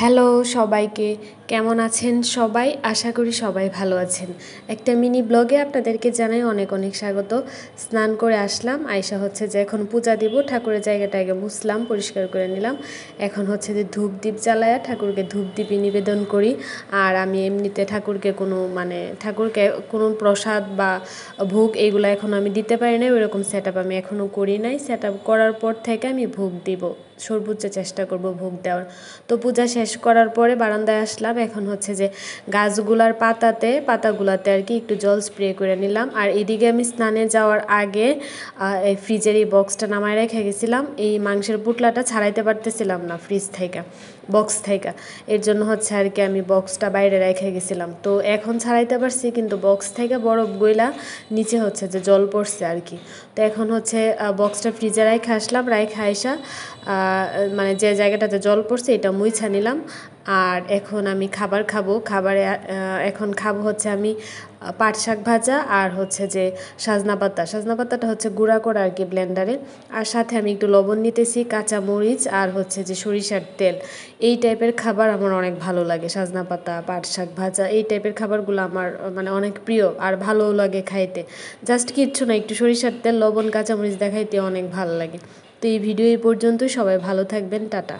Hello সবাইকে, কেমন আছেন সবাই? আশা করি সবাই ভালো আছেন। একটা মিনি ব্লগে আপনাদেরকে জানাই অনেক অনেক স্বাগত। স্নান করে আসলাম, আয়সা হচ্ছে যে এখন পূজা দিব, ঠাকুরের জায়গাটা আগে মুছলাম, পরিষ্কার করে নিলাম। এখন হচ্ছে যে ধূপ দ্বীপ জ্বালায়া ঠাকুরকে ধূপ দ্বীপই নিবেদন করি। আর আমি এমনিতে ঠাকুরকে ঠাকুরকে কোনো প্রসাদ বা ভোগ এইগুলো এখন আমি দিতে পারি না, ওইরকম সেট আপ আমি এখনও করি নাই। সেট আপ করার পর থেকে আমি ভোগ দিব, সর্বোচ্চ চেষ্টা করব ভোগ দেওয়ার। তো পূজা শেষ করার পরে বারান্দায় আসলাম। এখন হচ্ছে যে গাছগুলার পাতাগুলাতে আর কি একটু জল স্প্রে করে নিলাম। আর এদিকে আমি স্নানে যাওয়ার আগে এই ফ্রিজের এই বক্সটা নামায় রেখে গেছিলাম। এই মাংসের পুটলাটা ছাড়াইতে পারতেছিলাম না ফ্রিজ থেকে, বক্স থেকে। এর জন্য হচ্ছে আর কি আমি বক্সটা বাইরে রেখে গেছিলাম। তো এখন ছাড়াইতে পারছি, কিন্তু বক্স থেকে বরফ গইলা নিচে হচ্ছে যে জল পড়ছে আর কি। তো এখন হচ্ছে বক্সটা ফ্রিজে রেখে আসলাম, রেখে আইসা মানে যে জায়গাটাতে জল পড়ছে এটা মুইছা নিলাম। আর এখন আমি খাবার খাবো। এখন খাবো হচ্ছে আমি পাট শাক ভাজা আর হচ্ছে যে সাজনা পাতাটা হচ্ছে গুঁড়া করা আর কি ব্লেন্ডারে। আর সাথে আমি একটু লবণ নিতেছি, কাঁচা মরিচ আর হচ্ছে যে সরিষার তেল। এই টাইপের খাবার আমার অনেক ভালো লাগে। সাজনা পাতা, পাট শাক ভাজা, এই টাইপের খাবারগুলো আমার মানে অনেক প্রিয় আর ভালোও লাগে খাইতে। জাস্ট কিচ্ছু না, একটু সরিষার তেল, লবণ, কাঁচা মরিচ দেখাইতে অনেক ভালো লাগে। তো এই ভিডিও এই পর্যন্তই। সবাই ভালো থাকবেন, টাটা।